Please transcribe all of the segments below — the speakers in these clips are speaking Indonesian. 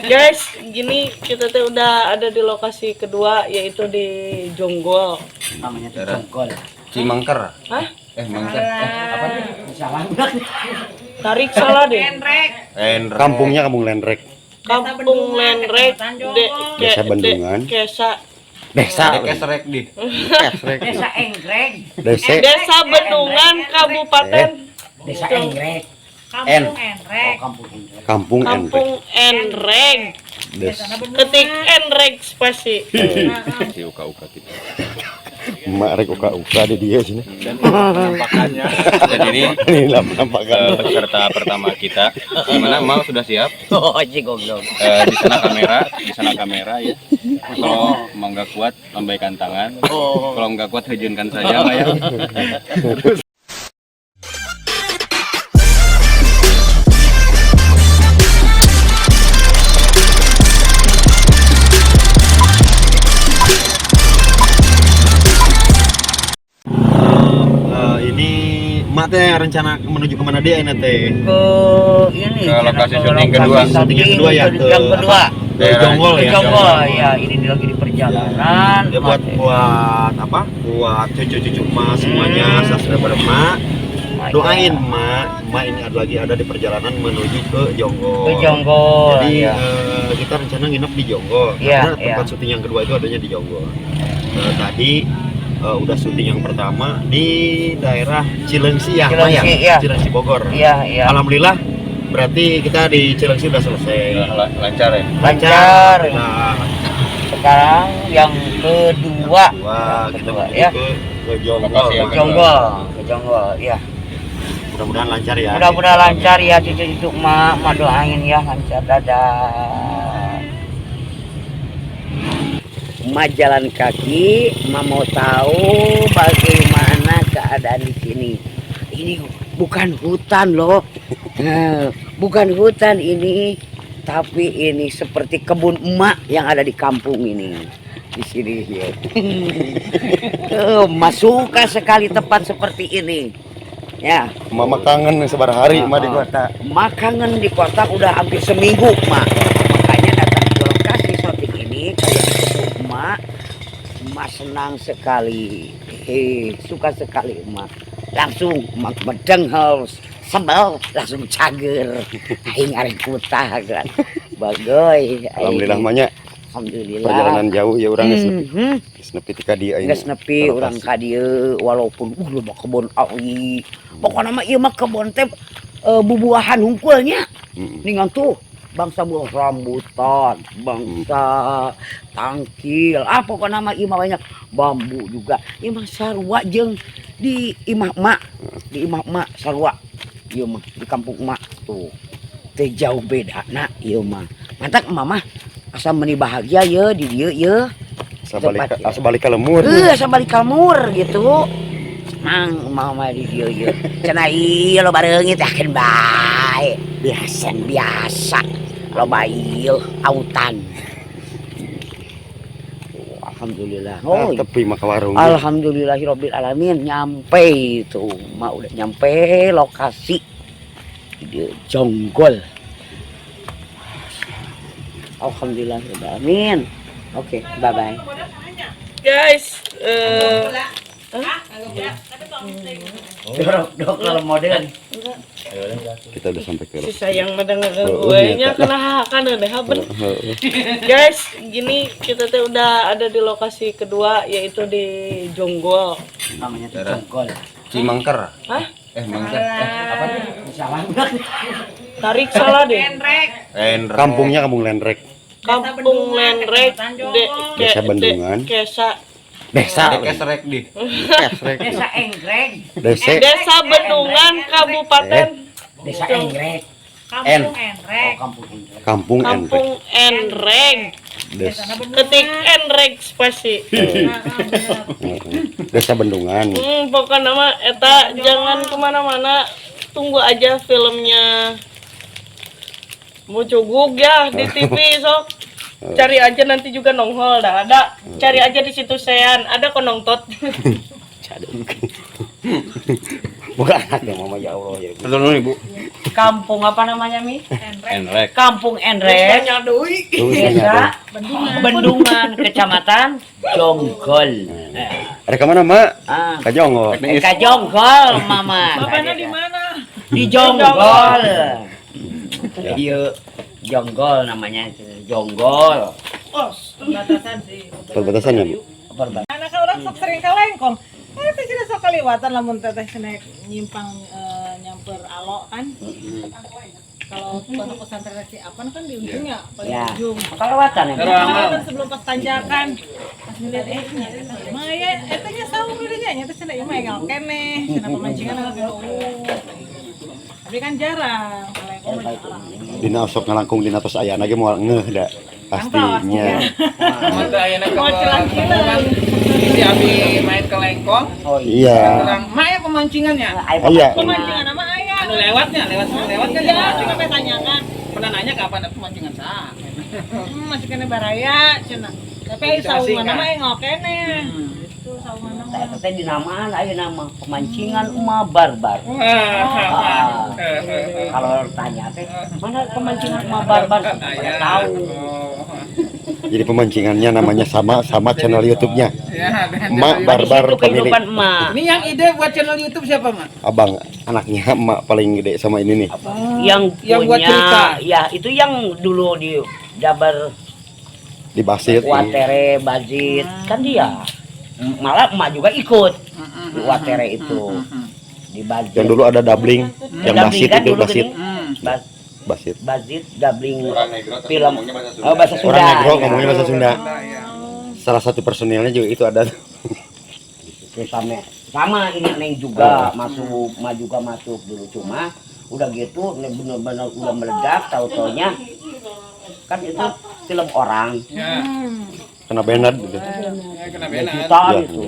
Guys, gini kita tuh udah ada di lokasi kedua, yaitu di Jonggol. Namanya tuh Jonggol. Cimangker. Hah? Mangker. Apa tuh? Salah. Tarik salah deh. Lenrek. Kampungnya Kampung Lenrek. Kampung Lenrek, Desa Bendungan. Desa Kesrek di. Desa Enggreg. Desa Bendungan, Kabupaten Desa Enggreg. N. Kampung Enggreg. Kampung Enreg. Ketik Enreg spasi. Si uka-uka kita. Mak rek uka-uka di dia sini. Penampakannya. Dan ini Penampakan peserta pertama kita. Gimana, mau sudah siap? Oh, goblok. Di sana kamera ya. Kalau mau nggak kuat, lambaikan tangan. Kalau nggak kuat, hejunkan saja, Pak ya. ini mak teh rencana menuju kemana dia ini teh? Ke lokasi syuting kedua. Syuting yang kedua ya? Yang kedua. Jonggol ya? Jonggol ya, ini lagi di perjalanan. Dia buat apa? Buat cucu-cucu emak semuanya, subscriber emak. Doain emak ini ada di perjalanan menuju ke Jonggol. Ke Jonggol. Jadi ya. kita rencana nginep di Jonggol. Iya, Karena tempat syuting yang kedua itu adanya di Jonggol. Tadi udah syuting yang pertama di daerah Cilengsi ya, Cilengsi Bogor. Iya. Alhamdulillah, berarti kita di Cilengsi udah selesai. Lancar ya? Lancar. Nah, sekarang yang kedua kita kedua, menuju ya. ke Jonggol. Lokasi yang Ke Jonggol, ya. Mudah-mudahan lancar ya. Mudah-mudahan lancar ya, cucu-cucu mak doain ya lancar. Dadah. Emak jalan kaki, emak mau tahu bagaimana keadaan di sini. Ini bukan hutan loh, bukan hutan ini, tapi ini seperti kebun emak yang ada di kampung ini. Di sini ya. Emak suka sekali tempat seperti ini. Ya. Mama kangen sebar hari emak di kota. Emak kangen di kota udah hampir seminggu, emak. Makanya datang ke lokasi syuting ini kayak emak senang sekali, suka sekali emak. Langsung emak bedeng harus sambal langsung cager, aing arek kutah kan. Bagoy. Alhamdulillah emaknya. Alhamdulillah. Perjalanan jauh ya urang geus nepi ka dieu geus nepi urang ka dieu walaupun loba kebon awi. Pokona mah ieu mah kebon teh bubuahan hungkulnya. Ningan tuh bangsa buah rambutan, bangsa tangkil, pokoknya nama imah banyak, bambu juga, imah sarua jeung di imah mak sarua, iya mah di kampung mak tuh, teh jauh beda, nak iya mah, mantap mama, asa meni bahagia ya di dia ya, asa balik ka lemur, asa balik ka lemur gitu, mang mama di dia ya, cenah ieu lo bareungit yakin bae, biasa. Loba ieu autan. Alhamdulillah. Oh, tepi mah ka warung. Alhamdulillahirabbil alamin nyampe itu. Mak udah nyampe lokasi di Jonggol. Alhamdulillahirabbil alamin. Oke, bye bye. Guys, Dok kalau modern. Kita udah sampai ke si sayang mendengar gue nya kena kan deh haben. Guys, gini kita tuh udah ada di lokasi kedua, yaitu di Jonggol. Namanya tuh Jonggol. Cimangker. Hah? Mangker. Apa tuh? Salah. Tarik salah deh. Lenrek. Kampungnya Kampung Lenrek. Kampung Lenrek, Desa Bendungan. Desa Kesrek di. Desa Enggreg. Desa Bendungan, Kabupaten Desa Enggreg. N. Kampung Lenrek. Kampung Enreg. Ketik Enreg spasi. Desa Bendungan. Pokoknya mah eta jangan kemana-mana, tunggu aja filmnya. Mau cugug ya di TV sok. Cari aja nanti juga nongol dah ada. Cari aja di situ Sean, ada kok nongtot. Bukan ada mama ya Allah ya. Betul nih, Bu. Kampung apa namanya, Mi? Enrek. Kampung Enrek, Desa Bendungan, Kecamatan Jonggol. Ada kemana mak? Ah, Kajongo. Ka Jonggol, Mama. Bapaknya di mana? Di Jonggol. Iya, Jonggol namanya itu. Jonggol. Oh, pembatasan sih. Perbatasan ya. Anak orang sok sering ke Lengkong. Teh sudah sok kaliwatan lamun teteh snack nyimpang nyamper alok kan. Kalau pondok pesantren si Apan kan di ujungnya paling Ya. ujung. Kelewatan ya. Kan sebelum pas tanjakan pas ngeliat Maya etanya sawu milihnya nya teh cenah ieu mah egal keneh cenah pemancingan tapi kan jarang kalau Lengkong Dina sok ngalangkung dina tos aya lagi mau ngeh da pastinya. Mata ayana mau celang-celang. si Abi main ke Lengkong. Oh iya. Iya. Terang Maya pemancingannya. Iya. Pemancingan nama ayah. Anu lewatnya, lewat kan Ya, ya. cuma saya tanyakan. Pernah nanya kapan ada pemancingan sah. Masih kena baraya cenah. Tapi saungan nama engok kene. Itu saungan nama. Saya teh di namaan aya nama pemancingan Uma Barbar. Ah. Kalau tanya teh, mana pemancingan Uma Barbar? Saya tahu. Jadi pemancingannya namanya sama channel YouTube-nya. Ya, Mak Barbar Itu pemilik. kehidupan emak. Ini yang ide buat channel YouTube siapa, Mak? Abang anaknya emak paling gede sama ini nih. Yang buat cerita. punya, ya itu yang dulu di Jabar Di Basir. Watere Bazit kan dia. Malah emak juga ikut di Watere itu di Bazit. Yang dulu ada doubling, yang Dabling Basit kan itu dulu Basit. gini. Basit. Bazit doubling Orang negro tapi film. ngomongnya bahasa Sunda. Oh, bahasa Sunda. Orang negro ya. ngomongnya bahasa Sunda. Ya. Salah satu personilnya juga itu ada. Itu sama ini Neng juga masuk, Ma juga masuk dulu cuma udah gitu bener-bener udah meledak tahu-taunya kan itu film orang Ya. Kena benad gitu. Ya, kena ya, benar. jutaan Ya. itu.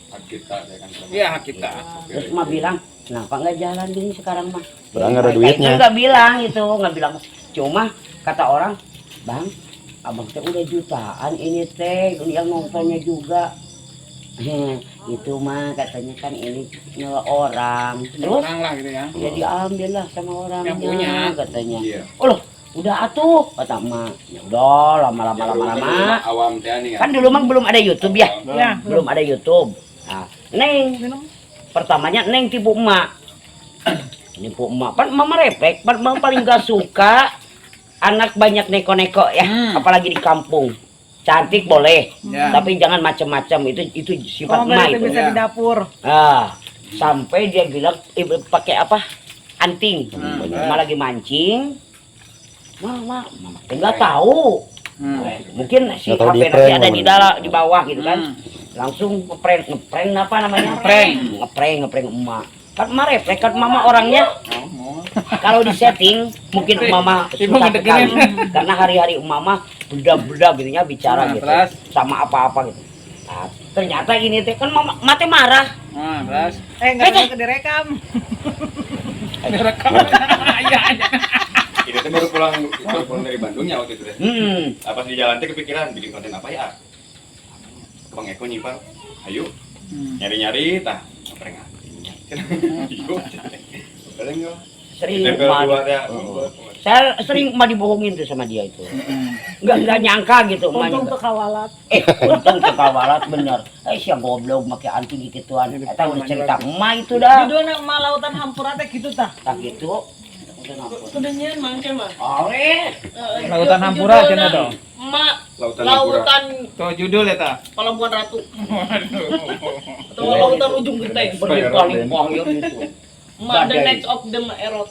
Hak kita ya kan. Iya, hak kita. Terus Ma bilang, kenapa nggak jalan gini sekarang mah? Padahal nggak ada Mereka duitnya. itu nggak bilang itu, nggak bilang. Cuma kata orang, Bang, abang teh udah jutaan ini teh, yang nontonnya juga. Itu mah katanya kan ini nyawa orang. Terus Orang lah gitu ya. ya diambil lah sama orangnya Yang punya. katanya. Iya. Oh loh, udah atuh kata emak. Ya udah lama-lama. Awam teh nih Kan dulu mah belum ada YouTube ya. Ya. Belum ada YouTube. Nah, Neng pertamanya Neng tipu emak. Nipu emak. Pan mama repek, pan mama paling gak suka anak banyak neko-neko ya, apalagi di kampung. Cantik boleh, Ya. tapi jangan macam-macam itu sifat emak itu. bisa di dapur. Ah, sampai dia bilang pakai apa? Anting. Mama lagi mancing. Mama enggak tahu. Mungkin si Nggak tahu HP di nanti prank ada namanya. di dalam di bawah gitu kan. Langsung ngeprank apa namanya? Ngeprank emak. Kan emak refleks kan mama orangnya. Kalau di setting mungkin mama Ibu suka ngedeketin. sekali. Karena hari-hari mama beda-beda gitu ya bicara Nah, gitu. terus? Sama apa-apa gitu. Nah, ternyata ini teh kan mama mate marah. Nah, terus Enggak bisa direkam. direkam. Iya, iya. Ini teh baru pulang dari Bandungnya waktu itu teh. Pas di jalan teh kepikiran bikin konten apa ya? Bang Eko nyimpang, ayo nyari-nyari tah ngeprank anjing. Ayo. Kadang enggak. Sering Tempel emak. dua teh. Saya sering emak dibohongin tuh sama dia itu. Enggak nyangka gitu emaknya. Untung tuh kawalat. Untung ke kawalat bener. Siang goblok make anting gituan. Eta udah cerita emak itu dah. Judulnya Emak Lautan Hampura teh gitu tah. Tak gitu. Udah nampun. Udah nyen mangke mah. Ore. Lautan Hampura cenah dong. Emak Lautan Lautan Tuh judul eta. Pelabuhan Ratu. Atau Lautan Ujung Genteng. Berlimpah-limpah ya gitu. Emak the next of the Erot.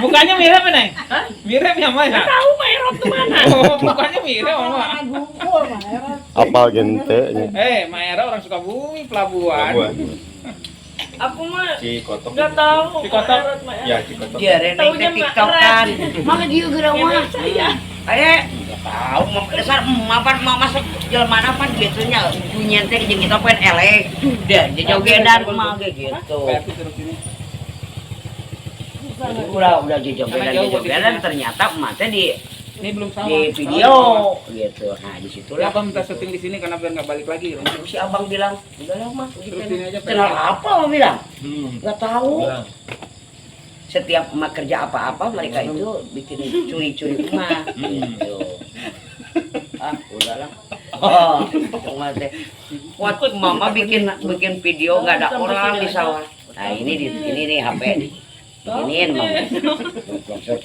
Mukanya mirip nih. Hah? Mirip ya, Mah? Tahu Mak Erot kemana? Oh, mukanya mirip sama. Gugur Mak Erot. Apal gente nya. Maera orang Sukabumi, pelabuhan. Aku mah Cikotok. nggak tahu. Cikotok. Mak Erot, Mak Erot. Ya, Cikotok. Dia rene Taunya teh Mak tiktokan. Erot. Maka dia geura mah. Aye, tahu dasar mapan masuk jelema apa gitu nya. Bunyian teh jeung kita pengen elek. Dan jogedan mah ge gitu. Udah jogedan ternyata emak teh Ini belum sama. di video gitu. Nah di Ya, situlah Abang minta syuting di sini karena biar nggak balik lagi. si abang bilang udah lama Terus sini aja. kenal apa lo bilang nggak tahu. Setiap emak kerja apa-apa mereka itu bikin curi-curi emak gitu. Ah udahlah. Oh, cuma teh. Waktu mama bikin video nggak ada orang di sawah. Nah ini nih HP nih. Iniin mama.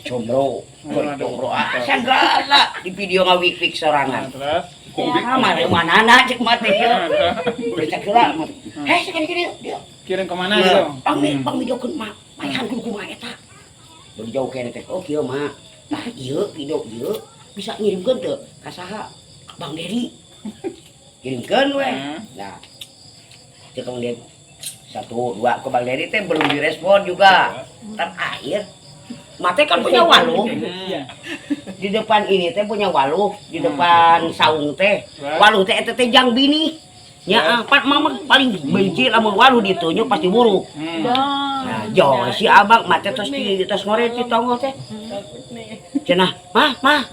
Combro, segala di video ngawik-wik sorangan. Terus Ya, mana anak cek mati dia. Cek kira mati. Sekali dia. kirim kemana gitu? Bang videokeun mak. Mayan kumaha eta. Beli jauh kene teh. Oh kieu mak. Nah ieu video ieu bisa ngirimkeun teu ka saha? Ka Bang Dedi. Kirimkeun we. Nah. Cek Bang Dedi. 1, 2 ke Bang Dedi teh belum direspon juga. Terakhir mate kan punya waluh. Di depan ini teh punya waluh, di depan saung teh. Waluh teh eta teh jang bini. Ya, mama paling benci lamun waluh ditunjuk pasti buruk. Nah, jo si abang mate tos di tos ngore di tonggo teh. Cenah, mah.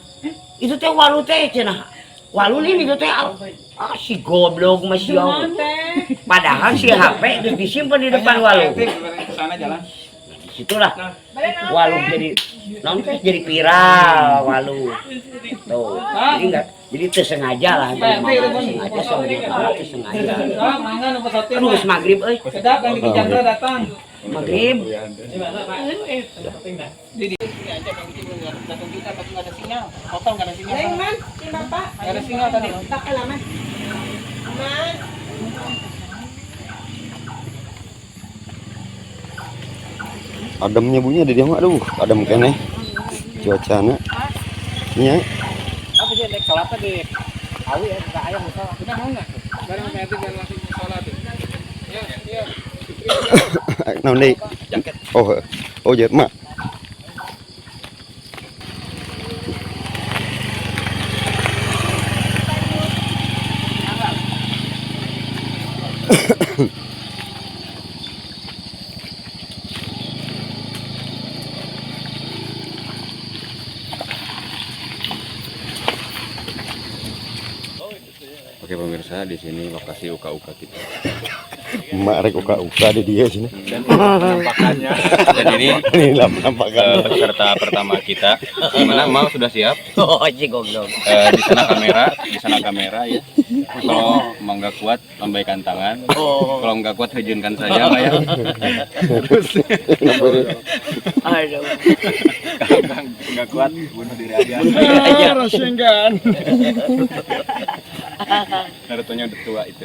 Itu teh waluh teh cenah. Waluh ini itu teh si goblok masih jauh. Padahal si HP disimpan di depan waluh. Ke sana jalan. Itulah waluh jadi viral waluh tuh jadi tersengaja lah sengaja sama dia tersengaja terus maghrib Sedap yang di Chandra datang. maghrib Di sini aja Bang Di datang kita tapi nggak ada sinyal. Hotel nggak ada sinyal. Man, si Bapak. Nggak ada sinyal tadi. Tak alaman. Man. Ademnya bunyi ada dia mah, aduh, adem kene. Cuacana. Nya. Apa sih naik salat di awi ya ke ayam musola. Udah mau nggak? Bareng saya biar langsung musola tuh. Ya. Naon deui? Oh, jet mak. Oke pemirsa, di sini lokasi uka-uka kita. Mak rek uka di dia sini. Penampakannya. Dan ini Nampakan. peserta pertama kita. Gimana mau sudah siap? oh si goblok Di sana kamera ya. Kalau emang nggak kuat, lambaikan tangan. Kalau nggak kuat, hejunkan saja, Pak ya. aduh Kalau nggak kuat, bunuh diri aja. Rasenggan. Naruto-nya udah tua itu.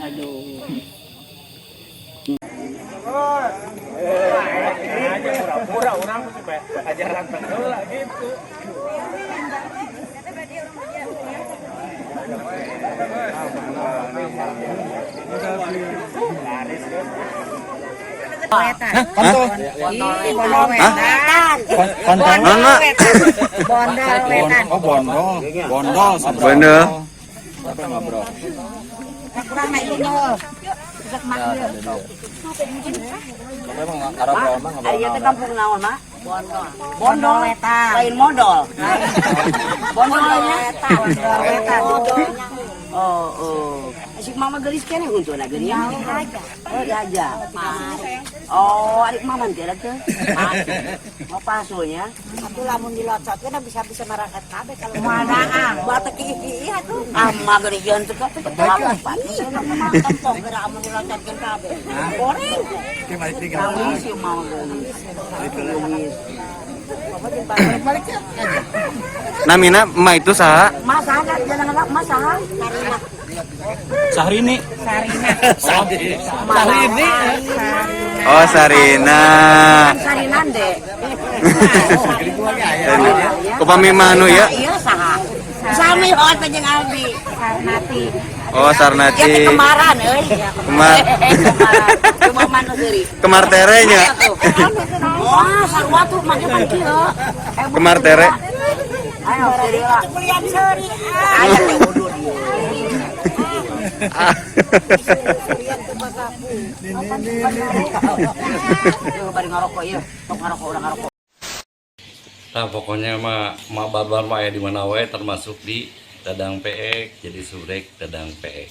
aduh Pura-pura orang supaya ajaran tenggelam gitu. Bener. Ayo ke kampung naon mak Bondol wetan lain modal Bondol wetan oh si mama gelis kene untuna geuning oh diaja oh adik mama teh da teh mau pasunya Atuh lamun dilocotkeun bisa marangkat kabeh kalau mana batek iki atuh. amma geuning jeung teh betul pasti Tempong geura amun dilocotkeun kabeh. Goreng. kali si mama gelis Namina emak itu saha? masalah jangan enggak masalah Sahrini. Sahrini Oh, Sarina. Sarinan deh Upami manu ya? iya saha sami hot jeung Aldi Sarnati. Oh, ya teh Sarnati. kemaran euy kemaran coba mana deuri Kemar terenya. wah sarua tuh make pan kieu Kemar tere. ayo deuri lah Kuliah seuri. aya teh wudu dieu bari ngarokok ieu tok ngarokok urang ngarokok Nah, pokoknya mah babar mah ya di mana wae termasuk di Dadang Peek, jadi surek Dadang Peek.